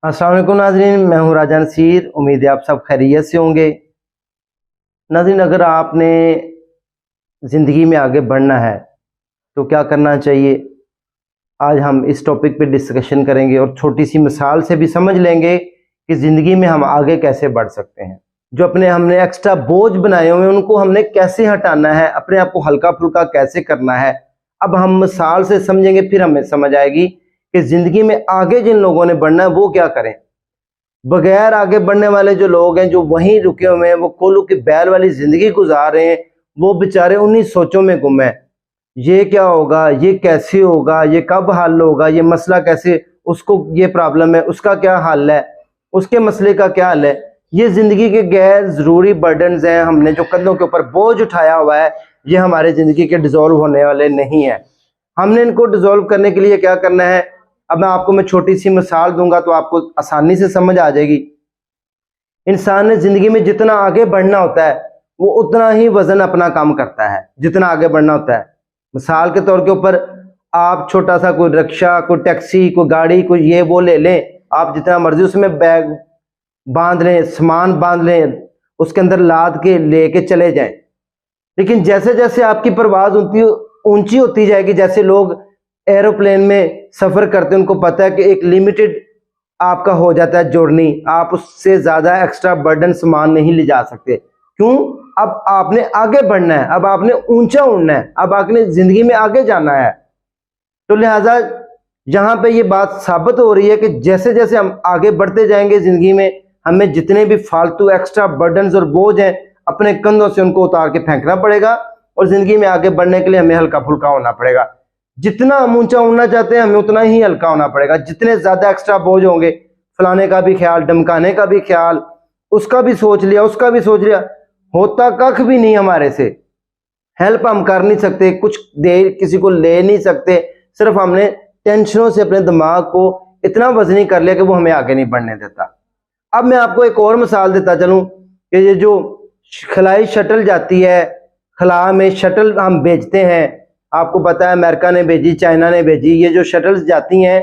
अस्सलाम वालेकुम नाज़रीन, मैं हूँ राजा नसीर। उम्मीद है आप सब खैरियत से होंगे। नाज़रीन, अगर आपने ज़िंदगी में आगे बढ़ना है तो क्या करना चाहिए, आज हम इस टॉपिक पे डिस्कशन करेंगे और छोटी सी मिसाल से भी समझ लेंगे कि ज़िंदगी में हम आगे कैसे बढ़ सकते हैं। जो हमने एक्स्ट्रा बोझ बनाए हुए हैं उनको हमने कैसे हटाना है, अपने आप को हल्का फुल्का कैसे करना है। अब हम मिसाल से समझेंगे, फिर हमें समझ आएगी कि ज़िंदगी में आगे जिन लोगों ने बढ़ना है वो क्या करें। बगैर आगे बढ़ने वाले जो लोग हैं, जो वहीं रुके हुए हैं, वो कोलू की बैल वाली जिंदगी गुजार रहे हैं, वो बेचारे उन्हीं सोचों में गुम है। ये क्या होगा, ये कैसे होगा, ये कब हल होगा, ये मसला कैसे, उसको ये प्रॉब्लम है, उसका क्या हल है, उसके मसले का क्या हल है। ये जिंदगी के गैर जरूरी बर्डन्स हैं, हमने जो कंधों के ऊपर बोझ उठाया हुआ है, ये हमारे जिंदगी के डिजोल्व होने वाले नहीं है। हमने इनको डिजोल्व करने के लिए क्या करना है, अब मैं छोटी सी मिसाल दूंगा तो आपको आसानी से समझ आ जाएगी। इंसान ने जिंदगी में जितना आगे बढ़ना होता है वो उतना ही वजन अपना कम करता है, जितना आगे बढ़ना होता है। मिसाल के तौर के ऊपर आप छोटा सा कोई रिक्शा, कोई टैक्सी, कोई गाड़ी, कोई ये वो ले लें, आप जितना मर्जी उसमें बैग बांध लें, सामान बांध लें, उसके अंदर लाद के लेके चले जाएं। लेकिन जैसे जैसे आपकी परवाज ऊंची होती जाएगी, जैसे लोग एरोप्लेन में सफर करते हैं उनको पता है कि एक लिमिटेड आपका हो जाता है जर्नी, आप उससे ज्यादा एक्स्ट्रा बर्डन सामान नहीं ले जा सकते। क्यों? अब आपने आगे बढ़ना है, अब आपने ऊंचा उड़ना है, अब आपने जिंदगी में आगे जाना है। तो लिहाजा यहां पे ये बात साबित हो रही है कि जैसे जैसे हम आगे बढ़ते जाएंगे जिंदगी में, हमें जितने भी फालतू एक्स्ट्रा बर्डन और बोझ हैं अपने कंधों से उनको उतार के फेंकना पड़ेगा और जिंदगी में आगे बढ़ने के लिए हमें हल्का फुल्का होना पड़ेगा। जितना हम ऊंचा उड़ना चाहते हैं हमें उतना ही हल्का होना पड़ेगा। जितने ज्यादा एक्स्ट्रा बोझ होंगे, फलाने का भी ख्याल, धमकाने का भी ख्याल, उसका भी सोच लिया, उसका भी सोच लिया, होता कख भी नहीं हमारे से। हेल्प हम कर नहीं सकते, कुछ दे किसी को ले नहीं सकते, सिर्फ हमने टेंशनों से अपने दिमाग को इतना वजनी कर लिया कि वो हमें आगे नहीं बढ़ने देता। अब मैं आपको एक और मिसाल देता चलूं कि ये जो खलाई शटल जाती है, खला में शटल हम भेजते हैं, आपको पता है अमेरिका ने भेजी, चाइना ने भेजी, ये जो शटल्स जाती हैं,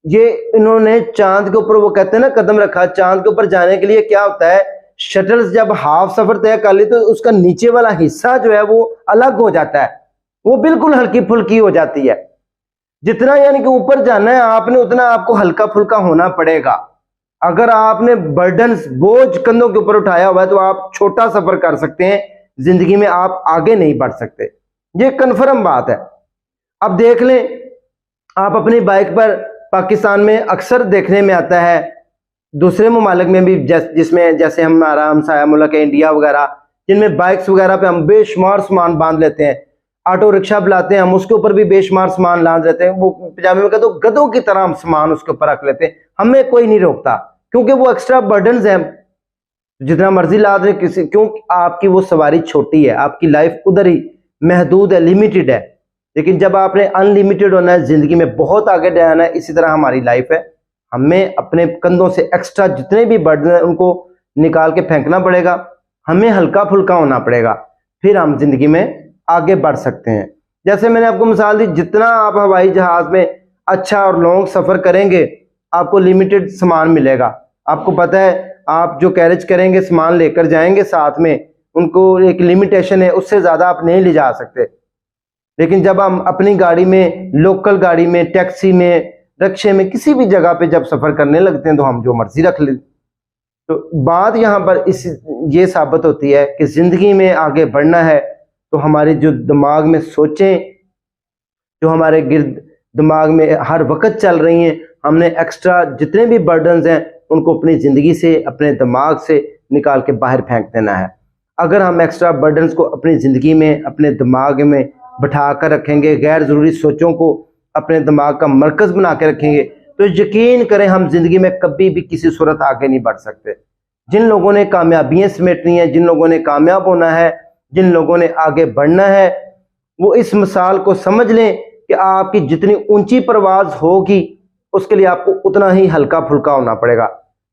ये इन्होंने चांद के ऊपर, वो कहते हैं ना, कदम रखा। चांद के ऊपर जाने के लिए क्या होता है, शटल्स जब हाफ सफर तय कर ली तो उसका नीचे वाला हिस्सा जो है वो अलग हो जाता है, वो बिल्कुल हल्की फुल्की हो जाती है। जितना यानी कि ऊपर जाना है आपने, उतना आपको हल्का फुल्का होना पड़ेगा। अगर आपने बर्डन बोझ कंधों के ऊपर उठाया हुआ है तो आप छोटा सफर कर सकते हैं, जिंदगी में आप आगे नहीं बढ़ सकते, ये कन्फर्म बात है। अब देख लें, आप अपनी बाइक पर, पाकिस्तान में अक्सर देखने में आता है, दूसरे ममालिक में भी, जिसमें जैसे हमारा हमसाया मुल्क है इंडिया वगैरह, जिनमें बाइक्स वगैरह पे हम बेशुमार सामान बांध लेते हैं। ऑटो रिक्शा बुलाते हैं हम, उसके ऊपर भी बेशुमार सामान लाद लेते हैं। वो पंजाबी में कहते हो गधों की तरह हम सामान उसके ऊपर रख लेते हैं, हमें कोई नहीं रोकता क्योंकि वो एक्स्ट्रा बर्डन है। जितना मर्जी लाद रहे किसी, क्यों? आपकी वो सवारी छोटी है, आपकी लाइफ उधर ही महदूद है, लिमिटेड है। लेकिन जब आपने अनलिमिटेड होना है, जिंदगी में बहुत आगे जाना है, इसी तरह हमारी लाइफ है। हमें अपने कंधों से एक्स्ट्रा जितने भी बर्डन है उनको निकाल के फेंकना पड़ेगा, हमें हल्का फुल्का होना पड़ेगा, फिर हम जिंदगी में आगे बढ़ सकते हैं। जैसे मैंने आपको मिसाल दी, जितना आप हवाई जहाज में अच्छा और लॉन्ग सफर करेंगे आपको लिमिटेड सामान मिलेगा। आपको पता है, आप जो कैरेज करेंगे, सामान लेकर जाएंगे साथ में, उनको एक लिमिटेशन है, उससे ज्यादा आप नहीं ले जा सकते। लेकिन जब हम अपनी गाड़ी में, लोकल गाड़ी में, टैक्सी में, रिक्शे में, किसी भी जगह पे जब सफर करने लगते हैं तो हम जो मर्जी रख ले। तो बात यहाँ पर ये साबित होती है कि जिंदगी में आगे बढ़ना है तो हमारे जो दिमाग में सोचें, जो हमारे गिर्द दिमाग में हर वक्त चल रही हैं, हमने एक्स्ट्रा जितने भी बर्डन्स हैं उनको अपनी जिंदगी से, अपने दिमाग से निकाल के बाहर फेंक देना है। अगर हम एक्स्ट्रा बर्डन्स को अपनी जिंदगी में, अपने दिमाग में बैठा कर रखेंगे, गैर जरूरी सोचों को अपने दिमाग का मरकज बना के रखेंगे, तो यकीन करें हम जिंदगी में कभी भी किसी सूरत आगे नहीं बढ़ सकते। जिन लोगों ने कामयाबियां समेटनी है, जिन लोगों ने कामयाब होना है, जिन लोगों ने आगे बढ़ना है, वो इस मिसाल को समझ लें कि आपकी जितनी ऊंची परवाज होगी उसके लिए आपको उतना ही हल्का फुल्का होना पड़ेगा,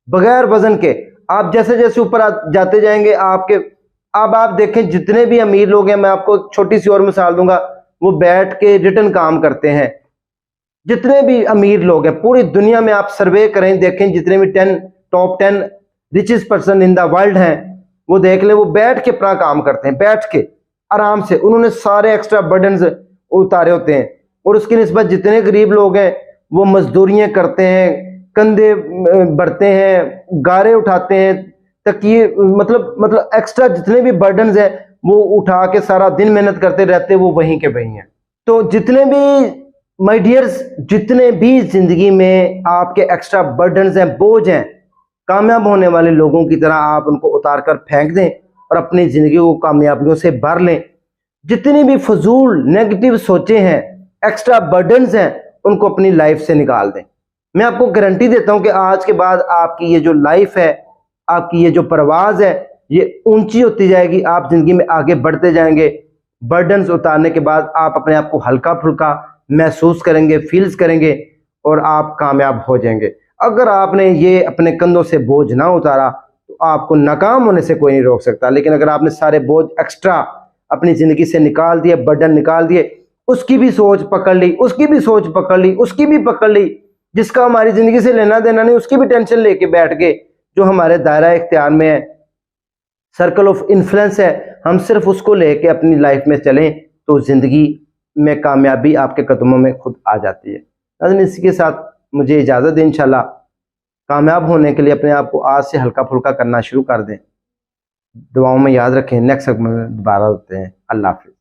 बगैर वजन के। आप जैसे जैसे ऊपर जाते जाएंगे आपके, अब आप देखें जितने भी अमीर लोग हैं, मैं आपको एक छोटी सी और मिसाल दूंगा, वो बैठ के रिटर्न काम करते हैं। जितने भी अमीर लोग हैं पूरी दुनिया में आप सर्वे करें, देखें जितने भी top 10 richest person in the world हैं, वो देख ले, वो बैठ के अपना काम करते हैं, बैठ के आराम से। उन्होंने सारे एक्स्ट्रा बर्डन्स उतारे होते हैं, और उसकी निस्बत जितने गरीब लोग हैं वो मजदूरियां करते हैं, कंधे भरते हैं, गारे उठाते हैं, तकिए, मतलब एक्स्ट्रा जितने भी बर्डन्स हैं वो उठा के सारा दिन मेहनत करते रहते, वो वहीं के वहीं हैं। तो जितने भी माय डियर्स, जितने भी जिंदगी में आपके एक्स्ट्रा बर्डन्स हैं, बोझ हैं, कामयाब होने वाले लोगों की तरह आप उनको उतार कर फेंक दें और अपनी जिंदगी को कामयाबियों से भर लें। जितनी भी फजूल नेगेटिव सोचे हैं, एक्स्ट्रा बर्डन्स हैं, उनको अपनी लाइफ से निकाल दें। मैं आपको गारंटी देता हूं कि आज के बाद आपकी ये जो लाइफ है, आपकी ये जो परवाज है, ये ऊंची होती जाएगी, आप जिंदगी में आगे बढ़ते जाएंगे। बर्डन्स उतारने के बाद आप अपने आप को हल्का फुल्का महसूस करेंगे, फील्स करेंगे, और आप कामयाब हो जाएंगे। अगर आपने ये अपने कंधों से बोझ ना उतारा तो आपको नाकाम होने से कोई नहीं रोक सकता। लेकिन अगर आपने सारे बोझ एक्स्ट्रा अपनी जिंदगी से निकाल दिए, बर्डन निकाल दिए, उसकी भी सोच पकड़ ली, उसकी भी सोच पकड़ ली, उसकी भी पकड़ ली, जिसका हमारी जिंदगी से लेना देना नहीं, उसकी भी टेंशन लेके बैठ गए, जो हमारे दायरा इख्तियार में है, सर्कल ऑफ इन्फ्लुएंस है, हम सिर्फ उसको लेके अपनी लाइफ में चलें तो जिंदगी में कामयाबी आपके कदमों में खुद आ जाती है। नाज़रीन, इसी के साथ मुझे इजाज़त दें। इंशाल्लाह कामयाब होने के लिए अपने आप को आज से हल्का फुल्का करना शुरू कर दें। दुआओं में याद रखें। नेक्स्ट सेगमेंट में दोबारा होते हैं। अल्लाह हाफिज़।